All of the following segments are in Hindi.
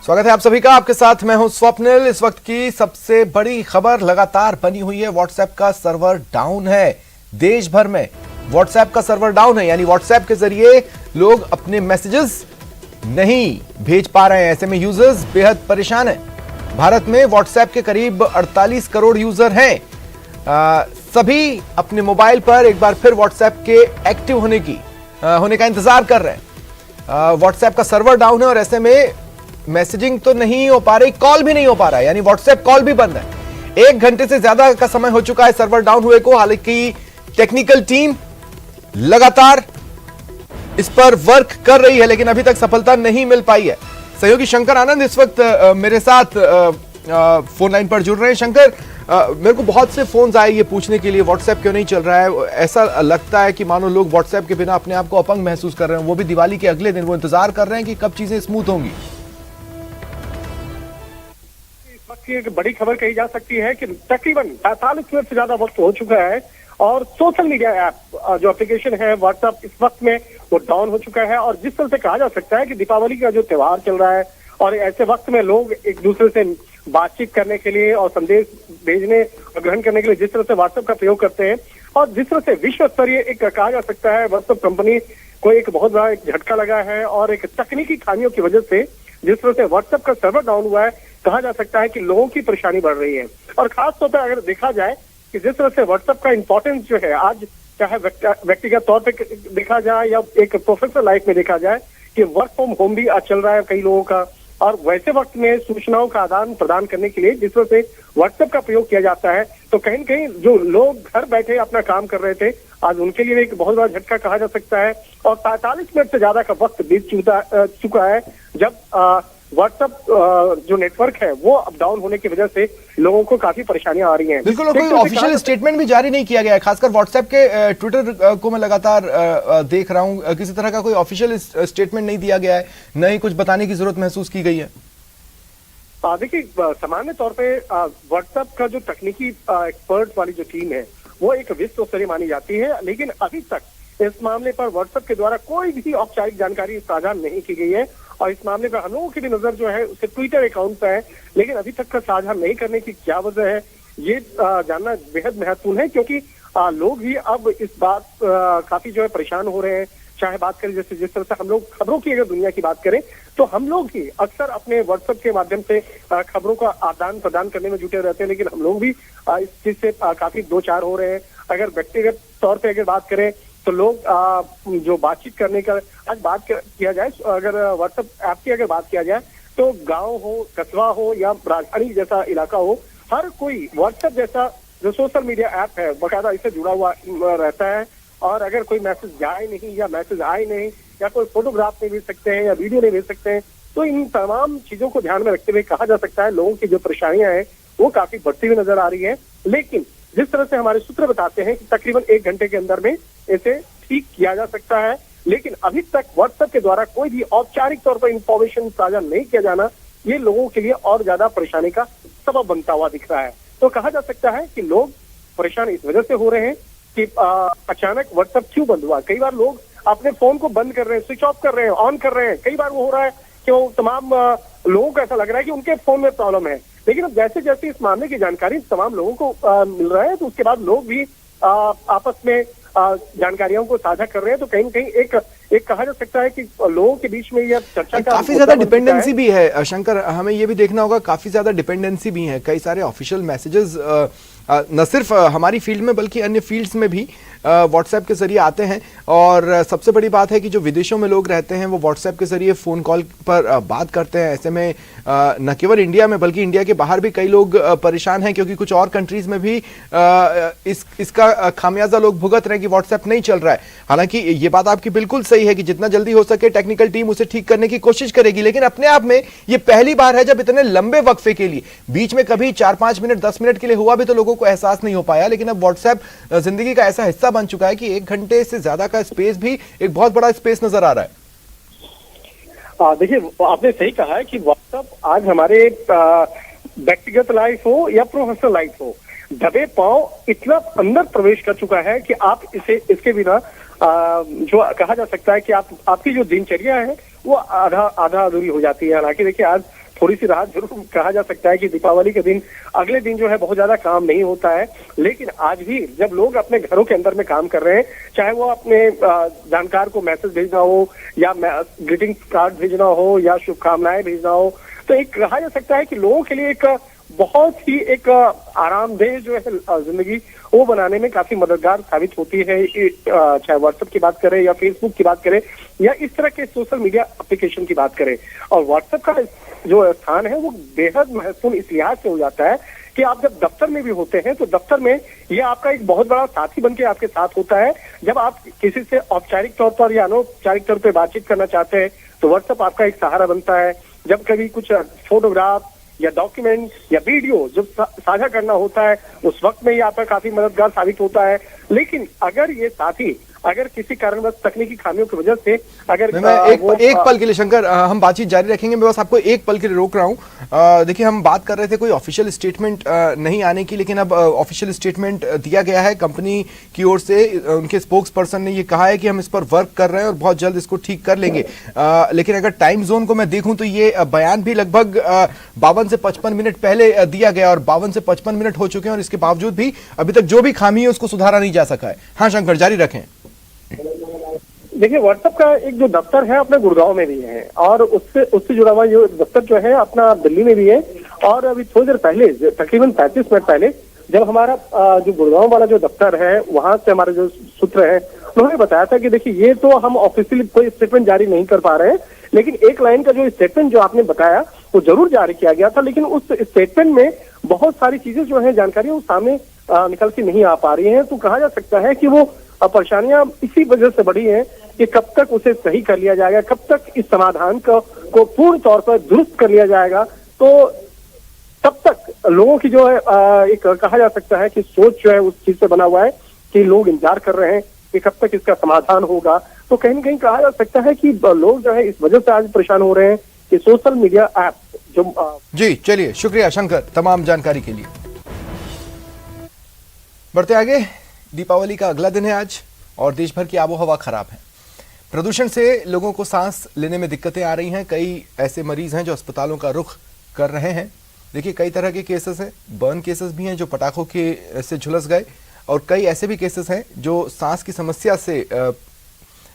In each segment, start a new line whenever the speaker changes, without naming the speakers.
स्वागत है आप सभी का। आपके साथ मैं हूं स्वप्निल। इस वक्त की सबसे बड़ी खबर लगातार बनी हुई है, व्हाट्सएप का सर्वर डाउन है। देश भर में व्हाट्सएप का सर्वर डाउन है, यानी व्हाट्सएप के जरिए लोग अपने मैसेजेस नहीं भेज पा रहे हैं। ऐसे में यूजर्स बेहद परेशान हैं। भारत में व्हाट्सएप के करीब 48 करोड़ यूजर हैं। सभी अपने मोबाइल पर एक बार फिर व्हाट्सएप के एक्टिव होने का इंतजार कर रहे हैं। व्हाट्सएप का सर्वर डाउन है और ऐसे में मैसेजिंग तो नहीं हो पा रही, कॉल भी नहीं हो पा रहा है, यानी व्हाट्सएप कॉल भी बंद है। 1 घंटे से ज्यादा का समय हो चुका है सर्वर डाउन हुए को। हालांकि टेक्निकल टीम लगातार इस पर वर्क कर रही है, लेकिन अभी तक सफलता नहीं मिल पाई है। सहयोगी शंकर आनंद इस वक्त मेरे साथ फोन लाइन पर जुड़ रहे हैं। शंकर, मेरे को बहुत से फोन्स आए ये पूछने के लिए व्हाट्सएप क्यों नहीं चल रहा है। ऐसा लगता है कि मानो लोग व्हाट्सएप के बिना अपने आप को अपंग महसूस कर रहे हैं, वो भी दिवाली के अगले दिन। वो इंतजार कर रहे हैं कि कब चीजें स्मूथ होंगी।
एक बड़ी खबर कही जा सकती है कि तकरीबन 45 मिनट से ज्यादा वक्त हो चुका है और सोशल मीडिया ऐप जो एप्लीकेशन है व्हाट्सएप इस वक्त में वो डाउन हो चुका है। और जिस तरह से कहा जा सकता है कि दीपावली का जो त्योहार चल रहा है और ऐसे वक्त में लोग एक दूसरे से बातचीत करने के लिए और संदेश भेजने और ग्रहण करने के लिए जिस तरह से व्हाट्सएप का प्रयोग करते हैं और जिस तरह से विश्व स्तरीय एक कहा जा सकता है व्हाट्सएप कंपनी को एक बहुत बड़ा एक झटका लगा है और एक तकनीकी खामियों की वजह से जिस तरह से व्हाट्सएप का सर्वर डाउन हुआ है, कहा जा सकता है कि लोगों की परेशानी बढ़ रही है। और खास तौर पर अगर देखा जाए कि जिस तरह से व्हाट्सएप का इंपॉर्टेंस जो है आज चाहे व्यक्तिगत तौर पे देखा जाए या एक प्रोफेशनल लाइफ में देखा जाए कि वर्क फ्रॉम होम भी आज चल रहा है कई लोगों का, और वैसे वक्त में सूचनाओं का आदान प्रदान करने के लिए जिस तरह से व्हाट्सएप का प्रयोग किया जाता है, तो कहीं न कहीं जो लोग घर बैठे अपना काम कर रहे थे आज उनके लिए एक बहुत बड़ा झटका कहा जा सकता है। और 45 मिनट से ज्यादा का वक्त बीत चुका है जब व्हाट्सएप जो नेटवर्क है वो अप डाउन होने की वजह से लोगों को काफी परेशानियां आ रही हैं।
बिल्कुल, कोई ऑफिशियल स्टेटमेंट भी जारी नहीं किया गया है। खासकर व्हाट्सएप के ट्विटर को मैं लगातार देख रहा हूं, किसी तरह का कोई ऑफिशियल स्टेटमेंट नहीं दिया गया है, न ही कुछ बताने की जरूरत महसूस की गई है।
देखिए, सामान्य तौर पे व्हाट्सएप का जो तकनीकी एक्सपर्ट वाली जो टीम है वो एक विश्व स्तरीय मानी जाती है, लेकिन अभी तक इस मामले पर व्हाट्सएप के द्वारा कोई भी औपचारिक जानकारी साझा नहीं की गई है। और इस मामले पर हम लोगों की भी नजर जो है उसके ट्विटर अकाउंट पर है, लेकिन अभी तक का साझा नहीं करने की क्या वजह है ये जानना बेहद महत्वपूर्ण है, क्योंकि लोग भी अब इस बात काफी जो है परेशान हो रहे हैं। चाहे बात करें जैसे जिस तरह से हम लोग खबरों की अगर दुनिया की बात करें तो हम लोग ही अक्सर अपने व्हाट्सएप के माध्यम से खबरों का आदान प्रदान करने में जुटे रहते हैं, लेकिन हम लोग भी इस चीज से काफी दो चार हो रहे हैं। अगर व्यक्तिगत तौर पर अगर बात करें तो लोग जो बातचीत करने का आज बात किया जाए, अगर व्हाट्सएप ऐप की अगर बात किया जाए तो गांव हो, कस्बा हो या राजधानी जैसा इलाका हो, हर कोई व्हाट्सएप जैसा जो सोशल मीडिया ऐप है बकायदा इससे जुड़ा हुआ रहता है। और अगर कोई मैसेज जाए नहीं या मैसेज आए नहीं या कोई फोटोग्राफ नहीं भेज सकते हैं या वीडियो नहीं भेज सकते हैं, तो इन तमाम चीजों को ध्यान में रखते हुए कहा जा सकता है लोगों की जो परेशानियां हैं वो काफी बढ़ती हुई नजर आ रही है। लेकिन जिस तरह से हमारे सूत्र बताते हैं कि तकरीबन 1 घंटे के अंदर में इसे ठीक किया जा सकता है, लेकिन अभी तक व्हाट्सएप के द्वारा कोई भी औपचारिक तौर पर इंफॉर्मेशन साझा नहीं किया जाना ये लोगों के लिए और ज्यादा परेशानी का सबब बनता हुआ दिख रहा है। तो कहा जा सकता है कि लोग परेशान इस वजह से हो रहे हैं कि अचानक व्हाट्सएप क्यों बंद हुआ। कई बार लोग अपने फोन को बंद कर रहे हैं, स्विच ऑफ कर रहे हैं, ऑन कर रहे हैं। कई बार वो हो रहा है कि वो तमाम लोगों को ऐसा लग रहा है कि उनके फोन में प्रॉब्लम है, लेकिन अब जैसे जैसे इस मामले की जानकारी तमाम लोगों को मिल रहा है तो उसके बाद लोग भी आपस में जानकारियों को साझा कर रहे हैं। तो कहीं न कहीं एक कहा जा सकता है कि लोगों के बीच में यह चर्चा का
काफी ज्यादा डिपेंडेंसी भी है। शंकर, हमें ये भी देखना होगा, काफी ज्यादा डिपेंडेंसी भी है। कई सारे ऑफिशियल मैसेजेस न सिर्फ हमारी फील्ड में बल्कि अन्य फील्ड्स में भी व्हाट्सएप के जरिए आते हैं। और सबसे बड़ी बात है कि जो विदेशों में लोग रहते हैं वो व्हाट्सएप के जरिए फोन कॉल पर बात करते हैं। ऐसे में न केवल इंडिया में बल्कि इंडिया के बाहर भी कई लोग परेशान हैं, क्योंकि कुछ और कंट्रीज में भी इसका खामियाजा लोग भुगत रहे हैं कि व्हाट्सएप नहीं चल रहा है। हालांकि ये बात आपकी बिल्कुल सही है कि जितना जल्दी हो सके टेक्निकल टीम उसे ठीक करने की कोशिश करेगी, लेकिन अपने आप में ये पहली बार है जब इतने लंबे वक्फे के लिए, बीच में कभी 4-5 मिनट 10 मिनट के लिए हुआ भी तो लोगों को एहसास नहीं हो पाया, लेकिन अब व्हाट्सएप जिंदगी का ऐसा हिस्सा बन चुका है कि 1 घंटे से ज्यादा का स्पेस भी एक बहुत बड़ा स्पेस नजर आ रहा है।
देखिए, आपने सही कहा है कि व्हाट्सएप आज हमारे व्यक्तिगत लाइफ हो या प्रोफेशनल लाइफ हो, दबे पांव इतना अंदर प्रवेश कर चुका है कि आप इसके बिना जो कहा जा सकता है कि आपकी जो दिनचर्या है वो आधा अधूरी हो जाती है। हालांकि देखिए आज थोड़ी सी राहत जरूर कहा जा सकता है कि दीपावली के दिन अगले दिन जो है बहुत ज्यादा काम नहीं होता है। लेकिन आज भी जब लोग अपने घरों के अंदर में काम कर रहे हैं, चाहे वो अपने जानकार को मैसेज भेजना हो या ग्रीटिंग्स कार्ड भेजना हो या शुभकामनाएं भेजना हो, तो एक कहा जा सकता है कि लोगों के लिए एक बहुत ही एक आरामदेह जो है जिंदगी वो बनाने में काफी मददगार साबित होती है। चाहे व्हाट्सएप की बात करें या फेसबुक की बात करें या इस तरह के सोशल मीडिया एप्लीकेशन की बात करें। और व्हाट्सएप का जो स्थान है वो बेहद महत्वपूर्ण इस लिहाज से हो जाता है कि आप जब दफ्तर में भी होते हैं तो दफ्तर में ये आपका एक बहुत बड़ा साथी बनके आपके साथ होता है। जब आप किसी से औपचारिक तौर पर या अनौपचारिक तौर पर बातचीत करना चाहते हैं तो व्हाट्सएप आपका एक सहारा बनता है। जब कभी कुछ फोटोग्राफ या डॉक्यूमेंट या वीडियो जब साझा करना होता है उस वक्त में ये आपका काफी मददगार साबित होता है। लेकिन अगर ये साथी अगर किसी कारणवश तकनीकी खामियों की वजह से अगर
मैं एक पल के लिए शंकर, हम बातचीत जारी रखेंगे, मैं बस आपको एक पल के लिए रोक रहा हूं। देखिए, हम बात कर रहे थे कोई ऑफिशियल स्टेटमेंट नहीं आने की, लेकिन अब ऑफिशियल स्टेटमेंट दिया गया है कंपनी की ओर से। उनके स्पोक्स पर्सन ने ये कहा है कि हम इस पर वर्क कर रहे हैं और बहुत जल्द इसको ठीक कर लेंगे। लेकिन अगर टाइम जोन को मैं देखूं तो ये बयान भी लगभग 52 से 55 मिनट पहले दिया गया और 52 से 55 मिनट हो चुके हैं और इसके बावजूद भी अभी तक जो भी खामी है उसको सुधारा नहीं जा सका है। हाँ शंकर, जारी रखें।
देखिए, व्हाट्सएप का एक जो दफ्तर है अपने गुड़गांव में भी है और उससे जुड़ा हुआ जो दफ्तर जो है अपना दिल्ली में भी है। और अभी थोड़ी देर पहले, तकरीबन 35 मिनट पहले, जब हमारा जो गुड़गांव वाला जो दफ्तर है वहां से हमारे जो सूत्र है उन्होंने बताया था कि देखिए ये तो हम ऑफिशियली कोई स्टेटमेंट जारी नहीं कर पा रहे हैं, लेकिन एक लाइन का जो स्टेटमेंट जो आपने बताया वो जरूर जारी किया गया था। लेकिन उस स्टेटमेंट में बहुत सारी चीजें जो है जानकारी वो सामने निकल के नहीं आ पा रही है। तो कहा जा सकता है कि वो परेशानियां इसी वजह से बढ़ी हैं कि कब तक उसे सही कर लिया जाएगा, कब तक इस समाधान को पूर्ण तौर पर दुरुस्त कर लिया जाएगा। तो तब तक लोगों की जो है एक कहा जा सकता है कि सोच जो है उस चीज से बना हुआ है कि लोग इंतजार कर रहे हैं कि कब तक इसका समाधान होगा। तो कहीं न कहीं कहा जा सकता है कि लोग जो है इस वजह से आज परेशान हो रहे हैं कि सोशल मीडिया ऐप जो
जी, चलिए, शुक्रिया शंकर तमाम जानकारी के लिए। बढ़ते आगे, दीपावली का अगला दिन है आज और देश भर की आबोहवा खराब है। प्रदूषण से लोगों को सांस लेने में दिक्कतें आ रही हैं। कई ऐसे मरीज हैं जो अस्पतालों का रुख कर रहे हैं। देखिए, कई तरह के केसेस हैं, बर्न केसेस भी हैं जो पटाखों के से झुलस गए और कई ऐसे भी केसेस हैं जो सांस की समस्या से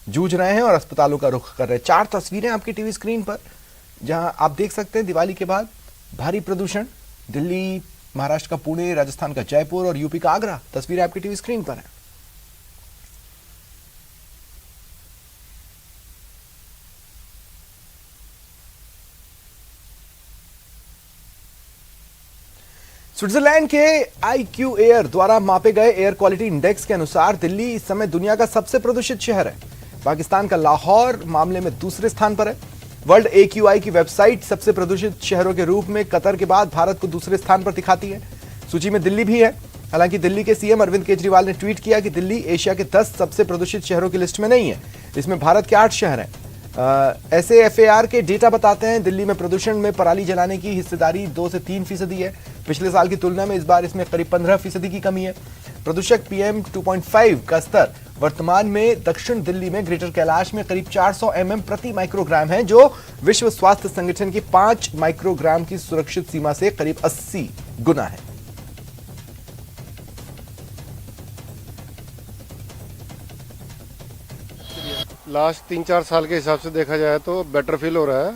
जूझ रहे हैं और अस्पतालों का रुख कर रहे हैं। 4 तस्वीरें आपकी टीवी स्क्रीन पर, जहां आप देख सकते हैं दिवाली के बाद भारी प्रदूषण। दिल्ली, महाराष्ट्र का पुणे, राजस्थान का जयपुर और यूपी का आगरा। तस्वीरें आपकी टीवी स्क्रीन पर हैं। स्विट्जरलैंड के IQ एयर द्वारा मापे गए एयर क्वालिटी इंडेक्स के अनुसार दिल्ली इस समय दुनिया का सबसे प्रदूषित शहर है। पाकिस्तान का लाहौर मामले में दूसरे स्थान पर है। वर्ल्ड AQI की वेबसाइट सबसे प्रदूषित शहरों के रूप में कतर के बाद भारत को दूसरे स्थान पर दिखाती है। सूची में दिल्ली भी है। हालांकि दिल्ली के CM अरविंद केजरीवाल ने ट्वीट किया कि दिल्ली एशिया के 10 सबसे प्रदूषित शहरों की लिस्ट में नहीं है। इसमें भारत के 8 शहर हैं। ऐसे FAR के डेटा बताते हैं दिल्ली में प्रदूषण में पराली जलाने की हिस्सेदारी 2 से 3% है। पिछले साल की तुलना में इस बार इसमें करीब 15% की कमी है। प्रदूषक PM 2.5 का स्तर वर्तमान में दक्षिण दिल्ली में ग्रेटर कैलाश में करीब 400 mm प्रति माइक्रोग्राम है, जो विश्व स्वास्थ्य संगठन की 5 माइक्रोग्राम की सुरक्षित सीमा से करीब 80 गुना है।
लास्ट 3-4 साल के हिसाब से देखा जाए तो बेटर फील हो रहा है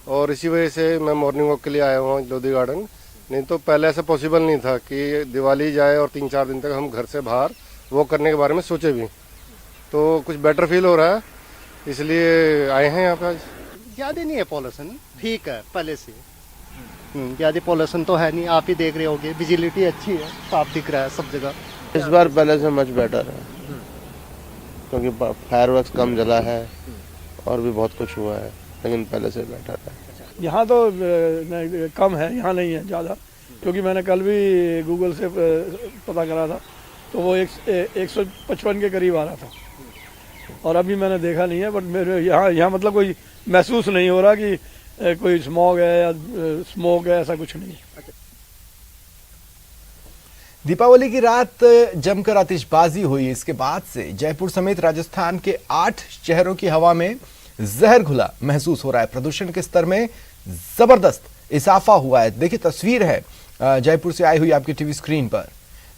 और इसी वजह से मैं मॉर्निंग वॉक के लिए आया हुआ लोधी गार्डन। नहीं तो पहले ऐसा पॉसिबल नहीं था कि दिवाली जाए और 3-4 दिन तक हम घर से बाहर वॉक करने के बारे में सोचे भी। तो कुछ बेटर फील हो रहा है, इसलिए आए हैं यहाँ पे आज।
ज़्यादा नहीं है पॉल्यूशन, ठीक है पहले से। ज़्यादा पॉल्यूशन तो है नहीं, आप ही देख रहे होगे, विजिबिलिटी अच्छी है, साफ दिख रहा है सब जगह।
इस बार पहले से मच बेटर है क्योंकि फायरवर्क्स कम जला है और भी बहुत कुछ हुआ है, लेकिन पहले से बेटर है।
यहाँ तो कम है, यहाँ नहीं है ज़्यादा, क्योंकि मैंने कल भी गूगल से पता करा था तो वो 155 के करीब आ रहा था और अभी मैंने देखा नहीं है। बट मेरे यहाँ मतलब कोई महसूस नहीं हो रहा कि कोई स्मॉग है या स्मोक है, ऐसा कुछ नहीं है।
दीपावली की रात जमकर आतिशबाजी हुई। इसके बाद से जयपुर समेत राजस्थान के 8 शहरों की हवा में जहर घुला महसूस हो रहा है। प्रदूषण के स्तर में जबरदस्त इजाफा हुआ है। देखिए तस्वीर है जयपुर से आई हुई आपकी टीवी स्क्रीन पर।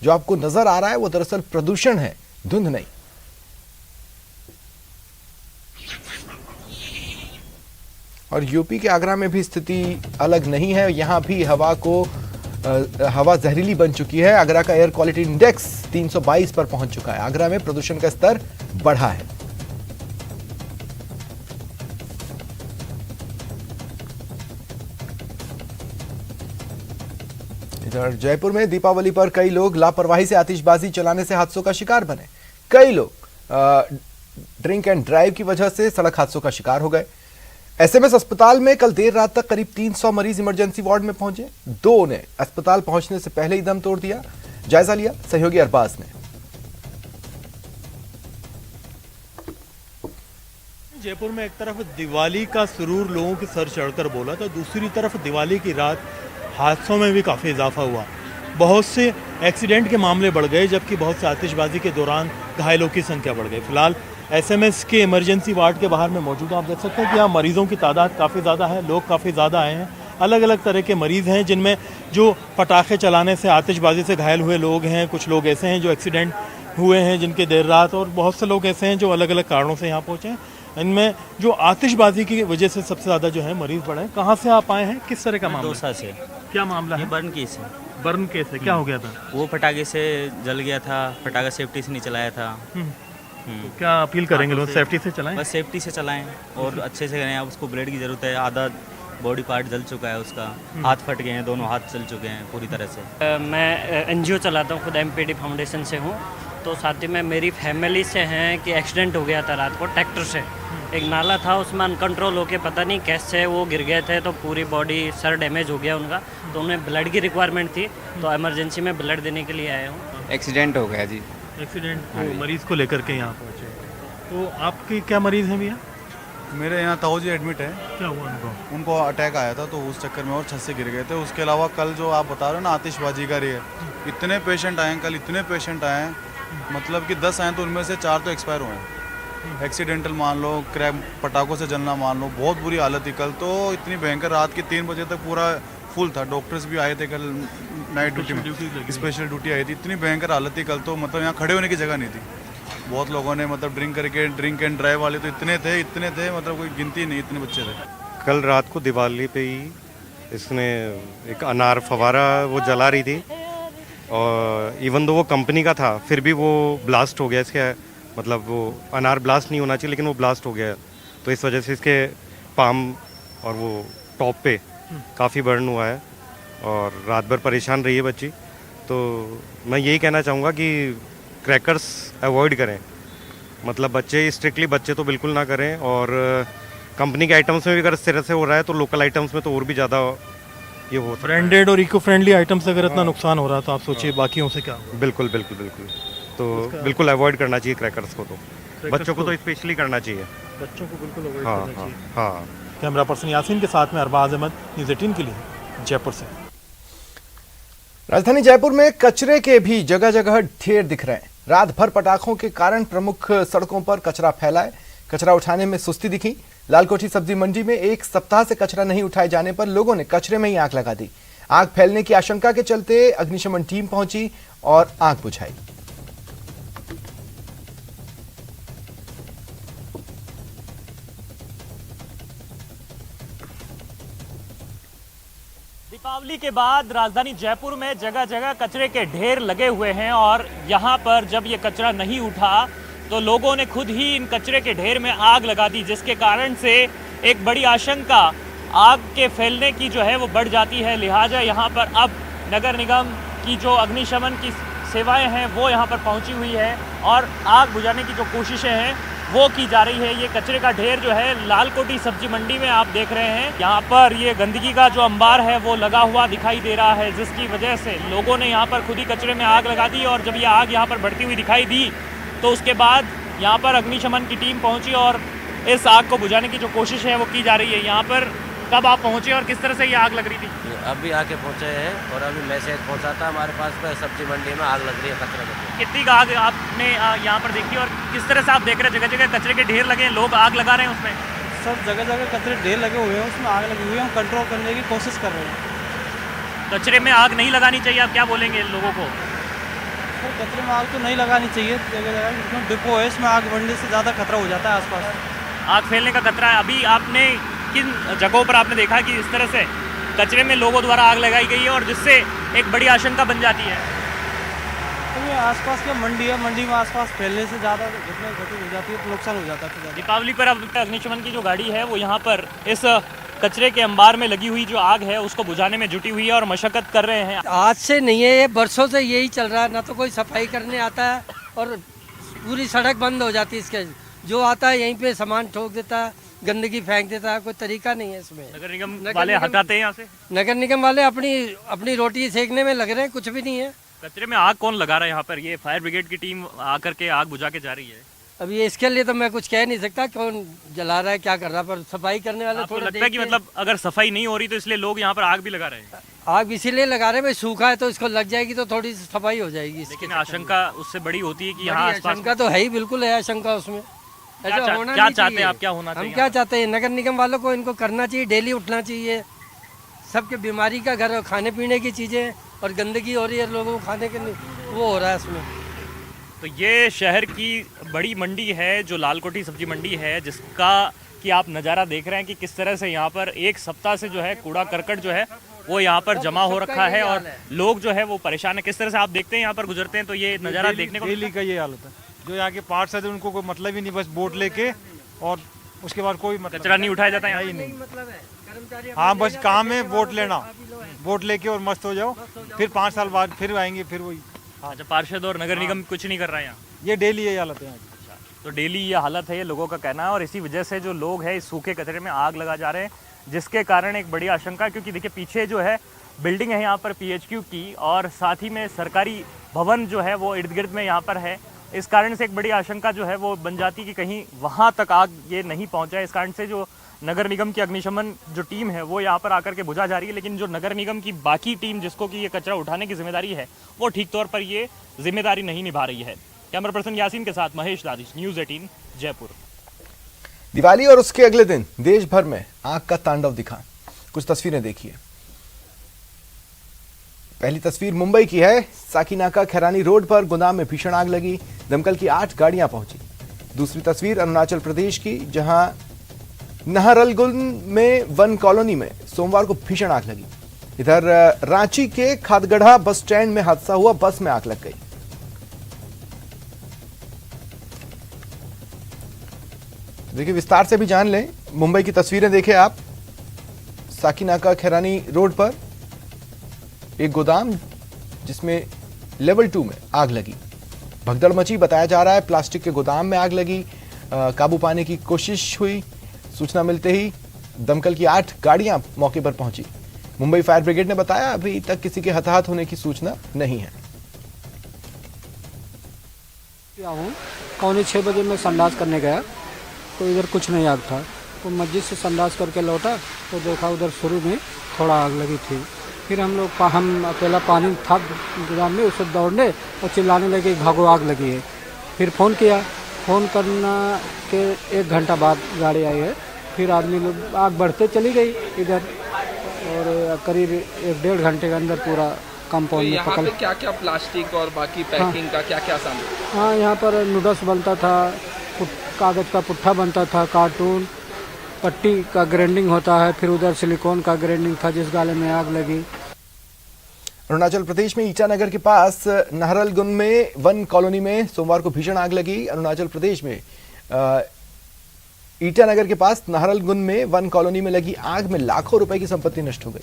जो आपको नजर आ रहा है वो दरअसल प्रदूषण है, धुंध नहीं। और यूपी के आगरा में भी स्थिति अलग नहीं है। यहां भी हवा जहरीली बन चुकी है। आगरा का एयर क्वालिटी इंडेक्स 322 पर पहुंच चुका है। आगरा में प्रदूषण का स्तर बढ़ा है। इधर जयपुर में दीपावली पर कई लोग लापरवाही से आतिशबाजी चलाने से हादसों का शिकार बने। कई लोग ड्रिंक एंड ड्राइव की वजह से सड़क हादसों का शिकार हो गए। एसएमएस अस्पताल में कल देर रात तक करीब 300 मरीज इमरजेंसी वार्ड में पहुंचे। 2 ने अस्पताल पहुंचने से पहले ही दम तोड़ दिया। जायजा लिया सहयोगी अरबाज ने।
जयपुर में एक तरफ दिवाली का सुरूर लोगों के सर चढ़कर बोला तो दूसरी तरफ दिवाली की रात हादसों में भी काफ़ी इजाफा हुआ। बहुत से एक्सीडेंट के मामले बढ़ गए, जबकि बहुत से आतिशबाजी के दौरान घायलों की संख्या बढ़ गई। फिलहाल एसएमएस के इमरजेंसी वार्ड के बाहर में मौजूद हूं। आप देख सकते हैं कि यहाँ मरीजों की तादाद काफ़ी ज़्यादा है, लोग काफ़ी ज़्यादा आए हैं। अलग अलग तरह के मरीज़ हैं, जिनमें जो पटाखे चलाने से आतिशबाजी से घायल हुए लोग हैं, कुछ लोग ऐसे हैं जो एक्सीडेंट हुए हैं जिनके देर रात, और बहुत से लोग ऐसे हैं जो अलग अलग कारणों से यहाँ पहुँचे हैं। इनमें जो आतिशबाजी की वजह से सबसे ज़्यादा जो है मरीज़ बढ़े। कहाँ से आप आए हैं, किस तरह का मामला?
दौसा से।
क्या मामला है?
बर्न केस है।
बर्न केस है, क्या हो गया था?
वो पटाखे से जल गया था, पटाखा सेफ्टी से नहीं चलाया था।
तो क्या अपील करेंगे लोग, सेफ्टी से चलाएं?
बस सेफ्टी से चलाएं और अच्छे से करें। अब उसको ब्लेड की ज़रूरत है, आधा बॉडी पार्ट जल चुका है उसका, हाथ फट गए हैं, दोनों हाथ जल चुके हैं पूरी तरह से।
मैं एनजीओ चलाता हूँ, खुद एमपीडी फाउंडेशन से हूँ। तो साथ ही में मेरी फैमिली से हैं कि एक्सीडेंट हो गया था रात को ट्रैक्टर से। एक नाला था, उसमें अनकंट्रोल होके पता नहीं कैसे वो गिर गए थे, तो पूरी बॉडी सर डैमेज हो गया उनका। तो उन्हें ब्लड की रिक्वायरमेंट थी, तो इमरजेंसी में ब्लड देने के लिए आया हूँ।
एक्सीडेंट हो गया जी।
एक्सीडेंट तो मरीज़ को लेकर के यहाँ पहुँचे। तो आपके क्या मरीज़ हैं भैया?
मेरे यहाँ ताऊ जी एडमिट है।
क्या हुआ
उनको अटैक आया था, तो उस चक्कर में और छत से गिर गए थे। उसके अलावा कल जो आप बता रहे हो ना आतिशबाजी का रही है, इतने पेशेंट आए हैं कल, इतने पेशेंट आए हैं, मतलब कि 10 आए तो उनमें से 4 तो एक्सपायर हुए हैं। एक्सीडेंटल मान लो, क्रैक पटाखों से जलना मान लो, बहुत बुरी हालत थी कल। तो इतनी भयंकर, रात के 3 बजे तक पूरा फुल था। डॉक्टर्स भी आए थे कल नाइट ड्यूटी में, स्पेशल ड्यूटी आई थी। इतनी भयंकर हालत थी कल, तो मतलब यहाँ खड़े होने की जगह नहीं थी। बहुत लोगों ने मतलब ड्रिंक एंड ड्राइव वाले तो इतने थे, मतलब कोई गिनती नहीं, इतने बच्चे थे।
कल रात को दिवाली पे ही इसने एक अनार फवारा वो जला रही थी, और इवन दो वो कंपनी का था, फिर भी वो ब्लास्ट हो गया। इसके मतलब वो अनार ब्लास्ट नहीं होना चाहिए, लेकिन वो ब्लास्ट हो गया। तो इस वजह से इसके पाम और वो टॉप पे काफ़ी बर्न हुआ है, और रात भर परेशान रही है बच्ची। तो मैं यही कहना चाहूँगा कि क्रैकर्स अवॉइड करें, मतलब बच्चे स्ट्रिक्टली बच्चे तो बिल्कुल ना करें। और कंपनी के आइटम्स में भी अगर इस तरह से हो रहा है, तो लोकल आइटम्स में तो और भी ज़्यादा ये हो सकता है।
ब्रांडेड और इको फ्रेंडली आइटम से अगर इतना नुकसान हो रहा है, तो आप सोचिए बाकियों से क्या होगा।
बिल्कुल बिल्कुल बिल्कुल। तो बिल्कुल अवॉइड करना चाहिए क्रैकर्स को, तो बच्चों को तो स्पेशली करना चाहिए।
बच्चों को बिल्कुल अवॉइड
हाँ
करना चाहिए।
हाँ।
कैमरा पर्सन यासीन के साथ में अरबाज अहमद, न्यूज़ 18 के लिए जयपुर से।
राजधानी जयपुर में कचरे के भी जगह जगह ढेर दिख रहे हैं। रात भर पटाखों के कारण प्रमुख सड़कों पर कचरा फैला है। कचरा उठाने में सुस्ती दिखी। लालकोठी सब्जी मंडी में 1 सप्ताह से कचरा नहीं उठाए जाने पर लोगों ने कचरे में ही आग लगा दी। आग फैलने की आशंका के चलते अग्निशमन टीम पहुंची और आग बुझाई।
दीपावली के बाद राजधानी जयपुर में जगह जगह कचरे के ढेर लगे हुए हैं, और यहाँ पर जब ये कचरा नहीं उठा तो लोगों ने खुद ही इन कचरे के ढेर में आग लगा दी, जिसके कारण से एक बड़ी आशंका आग के फैलने की जो है वो बढ़ जाती है। लिहाजा यहाँ पर अब नगर निगम की जो अग्निशमन की सेवाएं हैं वो यहाँ पर पहुँची हुई है, और आग बुझाने की जो कोशिशें हैं वो की जा रही है। ये कचरे का ढेर जो है लालकोठी सब्जी मंडी में आप देख रहे हैं, यहाँ पर ये गंदगी का जो अंबार है वो लगा हुआ दिखाई दे रहा है, जिसकी वजह से लोगों ने यहाँ पर खुद ही कचरे में आग लगा दी। और जब ये आग यहाँ पर बढ़ती हुई दिखाई दी तो उसके बाद यहाँ पर अग्निशमन की टीम पहुँची और इस आग को बुझाने की जो कोशिश है वो की जा रही है। यहाँ पर कब आप पहुँचे और किस तरह से ये आग लग रही थी?
अभी आके पहुँचे हैं और अभी मैसेज पहुँचा था हमारे पास पे सब्जी मंडी में आग लग रही है कचरे में।
कितनी आग आपने यहाँ पर देखी और किस तरह से आप देख रहे हैं जगह जगह कचरे के ढेर लगे हैं, लोग आग लगा रहे हैं उसमें?
सब जगह जगह कचरे ढेर लगे हुए हैं, उसमें आग लगी हुई है। हम कंट्रोल करने की कोशिश कर रहे हैं।
कचरे में आग नहीं लगानी चाहिए, आप क्या बोलेंगे लोगों को?
तो कचरे में आग तो नहीं लगानी चाहिए जगह जगह, क्योंकि डिपो है, इसमें आग बढ़ने से ज़्यादा खतरा हो जाता है आसपास।
आग फैलने का खतरा है। अभी आपने किन जगहों पर आपने देखा कि इस तरह से कचरे में लोगों द्वारा आग लगाई गई है और जिससे एक बड़ी आशंका बन जाती है?
तो ये आसपास क्या मंडी है, मंडी में आसपास फैलने से ज़्यादा घटना घटित हो जाती है तो नुकसान हो जाता है।
दीपावली पर अब अग्निशमन की जो गाड़ी है वो यहाँ पर इस कचरे के अंबार में लगी हुई जो आग है उसको बुझाने में जुटी हुई है और मशक्कत कर रहे हैं।
आज से नहीं है, ये बरसों से यही चल रहा है। ना तो कोई सफाई करने आता है और पूरी सड़क बंद हो जाती है। इसके जो आता है यहीं पे सामान ठोक देता है, गंदगी फेंक देता है, कोई तरीका नहीं है इसमें।
नगर निगम वाले हटाते हैं यहाँ से?
नगर निगम वाले अपनी रोटी सेकने में लग रहे हैं, कुछ भी नहीं है।
कचरे में आग कौन लगा रहा है यहाँ पर? ये फायर ब्रिगेड की टीम आकर के आग बुझा के जा रही है।
अब ये इसके लिए तो मैं कुछ कह नहीं सकता कौन जला रहा है, क्या कर रहा है, पर सफाई करने वाले
आपको लगता है कि मतलब अगर सफाई नहीं हो रही तो इसलिए लोग यहाँ पर आग भी लगा रहे हैं?
आग इसीलिए लगा रहे हैं भाई, सूखा है तो इसको लग जाएगी तो थोड़ी सफाई हो जाएगी।
लेकिन आशंका उससे बड़ी होती है कि यहाँ
आशंका तो है ही, बिल्कुल है आशंका उसमें।
क्या चाहते हैं आप, क्या होना चाहिए?
हम क्या चाहते हैं, नगर निगम वालों को इनको करना चाहिए, डेली उठना चाहिए। सबके बीमारी का घर, खाने पीने की चीजें और गंदगी हो रही है लोगों को खाने के वो हो रहा है इसमें।
तो ये शहर की बड़ी मंडी है जो लालकोठी सब्जी मंडी है, जिसका कि आप नज़ारा देख रहे हैं कि किस तरह से यहाँ पर एक सप्ताह से जो है कूड़ा करकट जो है वो यहाँ पर जमा हो रखा है और लोग जो है वो परेशान है। किस तरह से आप देखते हैं यहाँ पर गुजरते हैं तो ये नज़ारा देखने को
डेली का ये हालत है। जो यहाँ के पार्ट्स है उनको कोई मतलब ही नहीं, बस बोट लेके और उसके बाद कोई मतलब
कचरा नहीं उठाया जाता है
ही नहीं। हाँ, बस काम है वोट लेना, वोट लेके और मस्त हो जाओ, फिर 5 साल बाद फिर आएंगे फिर वही।
अच्छा, पार्षद और नगर निगम कुछ नहीं कर रहा है यहाँ?
ये डेली ये हालत है।
तो डेली ये हालत है, ये लोगों का कहना है और इसी वजह से जो लोग हैं इस सूखे कचरे में आग लगा जा रहे हैं, जिसके कारण एक बड़ी आशंका, क्योंकि देखिए पीछे जो है बिल्डिंग है यहाँ पर PHQ की और साथ ही में सरकारी भवन जो है वो इर्द गिर्द में यहाँ पर है। इस कारण से एक बड़ी आशंका जो है वो बन जाती कि कहीं वहाँ तक आग ये नहीं पहुँचा। इस कारण से जो नगर निगम की अग्निशमन जो टीम है वो यहाँ पर आकर के बुझा जा रही है, लेकिन जो नगर निगम की बाकी टीम जिसको कि ये कचरा उठाने की जिम्मेदारी है वो ठीक तौर पर ये जिम्मेदारी नहीं निभा रही है। कैमरा पर्सन यासीन के साथ महेश दादिश, न्यूज़ 18 जयपुर।
दिवाली और उसके अगले दिन देश भर में आग का तांडव दिखा। कुछ तस्वीरें देखिए। पहली तस्वीर मुंबई की है। साकीनाका खैरानी रोड पर गोदाम में भीषण आग लगी, दमकल की 8 गाड़ियां पहुंची। दूसरी तस्वीर अरुणाचल प्रदेश की, जहां नाहरलगुन में वन कॉलोनी में सोमवार को भीषण आग लगी। इधर रांची के खादगढ़ा बस स्टैंड में हादसा हुआ, बस में आग लग गई। देखिए विस्तार से भी जान लें। मुंबई की तस्वीरें देखें आप। साकीनाका खैरानी रोड पर एक गोदाम जिसमें लेवल 2 में आग लगी, भगदड़ मची। बताया जा रहा है प्लास्टिक के गोदाम में आग लगी, काबू पाने की कोशिश हुई। सूचना मिलते ही दमकल की 8 गाड़ियां मौके पर पहुंची। मुंबई फायर ब्रिगेड ने बताया अभी तक किसी के हताहत होने की सूचना नहीं है।
पौने 6 बजे मैं संडास करने गया तो इधर कुछ नहीं आग था, तो मस्जिद से संडास करके लौटा तो देखा उधर शुरू में थोड़ा आग लगी थी। फिर हम अकेला पानी था गोदाम में, उससे दौड़ने और चिल्लाने लगे भागो आग लगी है। फिर फ़ोन किया, फ़ोन करना के 1 घंटा बाद गाड़ी आई है। फिर आदमी लोग आग बढ़ते चली गई इधर और करीब 1-1.5 घंटे के अंदर पूरा कंपाउंड में पकड़।
क्या क्या प्लास्टिक और बाकी पैकिंग का क्या क्या सामान?
हाँ, यहाँ पर नूडल्स बनता था, कागज़ का पुट्ठा बनता था, कार्टून, पट्टी का ग्राइंडिंग होता है, फिर उधर सिलिकॉन का ग्राइंडिंग था जिस गाले में आग लगी।
अरुणाचल प्रदेश में ईटानगर के पास नाहरलगुन में वन कॉलोनी में सोमवार को भीषण आग लगी। अरुणाचल प्रदेश में ईटानगर के पास नाहरलगुन में वन कॉलोनी में लगी आग में लाखों रुपए की संपत्ति नष्ट हो गई।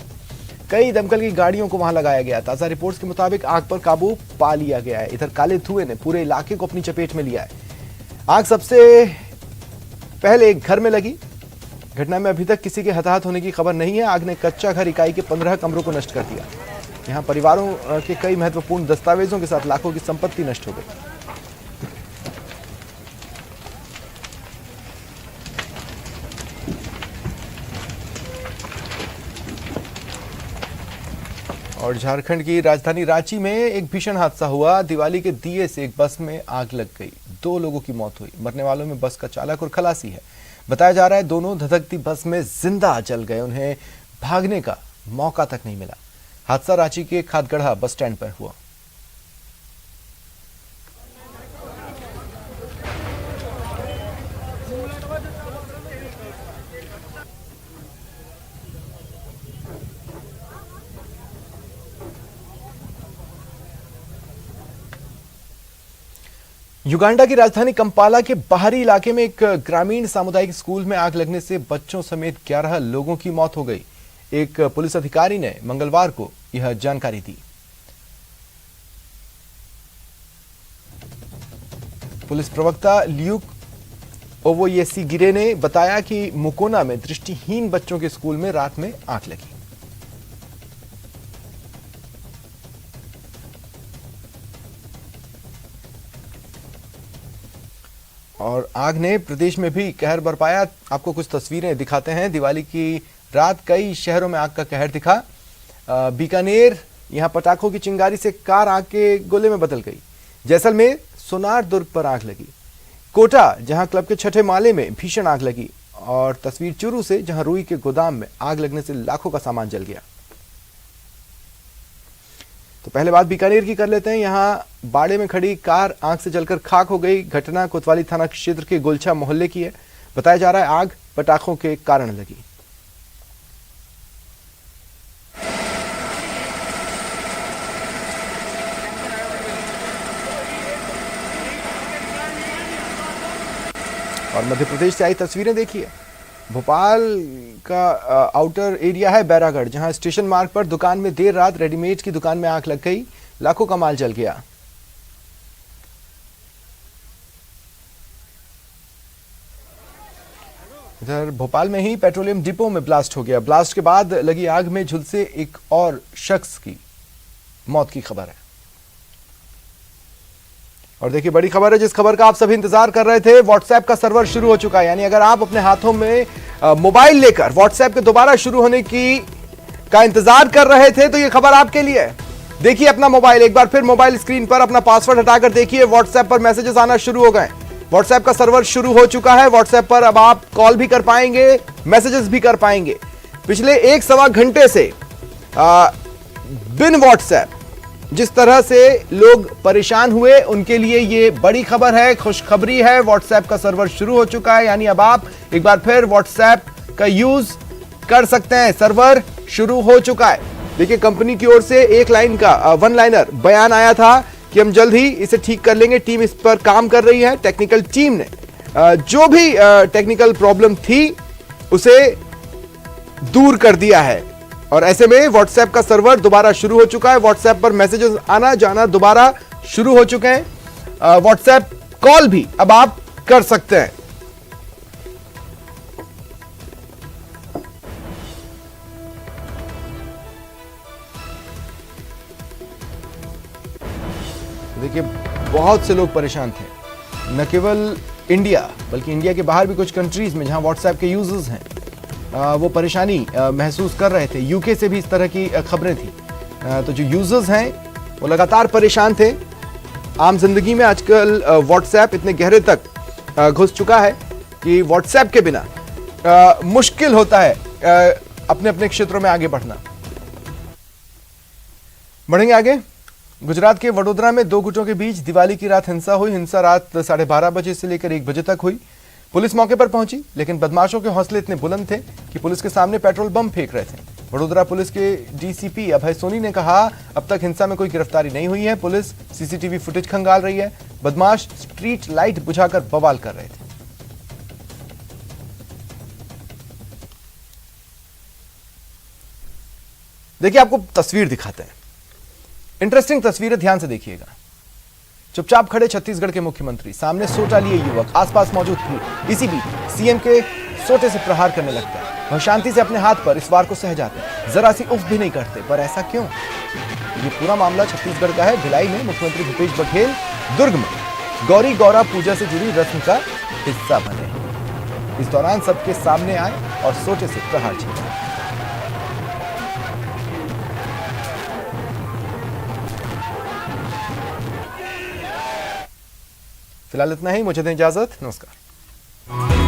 कई दमकल की गाड़ियों को वहां लगाया गया। ताजा रिपोर्ट्स के मुताबिक आग पर काबू पा लिया गया है। इधर काले धुएं ने पूरे इलाके को अपनी चपेट में लिया है। आग सबसे पहले एक घर में लगी। घटना में अभी तक किसी के हताहत होने की खबर नहीं है। आग ने कच्चा घर इकाई के 15 कमरों को नष्ट कर दिया। यहां परिवारों के कई महत्वपूर्ण दस्तावेजों के साथ लाखों की संपत्ति नष्ट हो गई। और झारखंड की राजधानी रांची में एक भीषण हादसा हुआ। दिवाली के दिए से एक बस में आग लग गई। 2 लोगों की मौत हुई। मरने वालों में बस का चालक और खलासी है। बताया जा रहा है दोनों धधकती बस में जिंदा जल गए, उन्हें भागने का मौका तक नहीं मिला। हादसा रांची के खादगढ़ा बस स्टैंड पर हुआ। युगांडा की राजधानी कंपाला के बाहरी इलाके में एक ग्रामीण सामुदायिक स्कूल में आग लगने से बच्चों समेत 11 लोगों की मौत हो गई। एक पुलिस अधिकारी ने मंगलवार को यह जानकारी दी। पुलिस प्रवक्ता ल्यूक ओवोयेसीगिरे ने बताया कि मुकोना में दृष्टिहीन बच्चों के स्कूल में रात में आग लगी। और आग ने प्रदेश में भी कहर बरपाया। आपको कुछ तस्वीरें दिखाते हैं। दिवाली की रात कई शहरों में आग का कहर दिखा। बीकानेर, यहां पटाखों की चिंगारी से कार आग के गोले में बदल गई। जैसलमेर, सोनार दुर्ग पर आग लगी। कोटा, जहां क्लब के 6ठे माले में भीषण आग लगी। और तस्वीर चूरू से, जहां रुई के गोदाम में आग लगने से लाखों का सामान जल गया। तो पहले बात बीकानेर की कर लेते हैं। यहां बाड़े में खड़ी कार आग से जलकर खाक हो गई। घटना कोतवाली थाना क्षेत्र के गुलछा मोहल्ले की है। बताया जा रहा है आग पटाखों के कारण लगी। और मध्य प्रदेश से आई तस्वीरें देखिए। भोपाल का आउटर एरिया है बैरागढ़, जहां स्टेशन मार्ग पर दुकान में देर रात रेडीमेड की दुकान में आग लग गई। लाखों का माल जल गया। इधर भोपाल में ही पेट्रोलियम डिपो में ब्लास्ट हो गया। ब्लास्ट के बाद लगी आग में झुलसे एक और शख्स की मौत की खबर है। और देखिए बड़ी खबर है, जिस खबर का आप सभी इंतजार कर रहे थे। व्हाट्सएप का सर्वर शुरू हो चुका है। यानी अगर आप अपने हाथों में मोबाइल लेकर व्हाट्सएप के दोबारा शुरू होने का इंतजार कर रहे थे तो ये खबर आपके लिए है। देखिए अपना मोबाइल, एक बार फिर मोबाइल स्क्रीन पर अपना पासवर्ड हटाकर देखिए। व्हाट्सएप पर मैसेजेस आना शुरू हो गए। व्हाट्सएप का सर्वर शुरू हो चुका है। व्हाट्सएप पर अब आप कॉल भी कर पाएंगे, मैसेजेस भी कर पाएंगे। पिछले 1-1.25 घंटे से बिन व्हाट्सएप जिस तरह से लोग परेशान हुए, उनके लिए ये बड़ी खबर है, खुशखबरी है। व्हाट्सएप का सर्वर शुरू हो चुका है। यानी अब आप एक बार फिर व्हाट्सएप का यूज कर सकते हैं। सर्वर शुरू हो चुका है। देखिए कंपनी की ओर से एक लाइन का वन लाइनर बयान आया था कि हम जल्द ही इसे ठीक कर लेंगे। टीम इस पर काम कर रही है। टेक्निकल टीम ने जो भी टेक्निकल प्रॉब्लम थी उसे दूर कर दिया है। और ऐसे में व्हाट्सएप का सर्वर दोबारा शुरू हो चुका है। व्हाट्सएप पर मैसेजेस आना जाना दोबारा शुरू हो चुके हैं। व्हाट्सएप कॉल भी अब आप कर सकते हैं। देखिए बहुत से लोग परेशान थे, न केवल इंडिया बल्कि इंडिया के बाहर भी कुछ कंट्रीज में जहां व्हाट्सएप के यूजर्स हैं वो परेशानी महसूस कर रहे थे। यूके से भी इस तरह की खबरें थी। तो जो यूजर्स हैं वो लगातार परेशान थे। आम जिंदगी में आजकल व्हाट्सएप इतने गहरे तक घुस चुका है कि व्हाट्सएप के बिना मुश्किल होता है अपने अपने क्षेत्रों में आगे बढ़ना। बढ़ेंगे आगे। गुजरात के वडोदरा में 2 गुटों के बीच दिवाली की रात हिंसा हुई। हिंसा रात 12:30 बजे से लेकर 1 बजे तक हुई। पुलिस मौके पर पहुंची, लेकिन बदमाशों के हौसले इतने बुलंद थे कि पुलिस के सामने पेट्रोल बम फेंक रहे थे। वडोदरा पुलिस के डीसीपी अभय सोनी ने कहा, अब तक हिंसा में कोई गिरफ्तारी नहीं हुई है। पुलिस सीसीटीवी फुटेज खंगाल रही है। बदमाश स्ट्रीट लाइट बुझाकर बवाल कर रहे थे। देखिए आपको तस्वीर दिखाते हैं, इंटरेस्टिंग तस्वीर है, ध्यान से देखिएगा। चुपचाप खड़े छत्तीसगढ़ के मुख्यमंत्री, सामने सोटा लिए युवक, आसपास मौजूद भीड़। इसी बीच सीएम के सोटे से प्रहार करने लगता है। वह शांति से अपने हाथ पर इस वार को सह जाते हैं, जरा सी उफ भी नहीं करते। पर ऐसा क्यों? ये पूरा मामला छत्तीसगढ़ का है। भिलाई में मुख्यमंत्री भूपेश बघेल दुर्ग में गौरी गौरा पूजा से जुड़ी रस्म का हिस्सा बने। इस दौरान सबके सामने आए और सोटे से प्रहार किया। फिलहाल इतना ही, मुझे दें इजाजत, नमस्कार।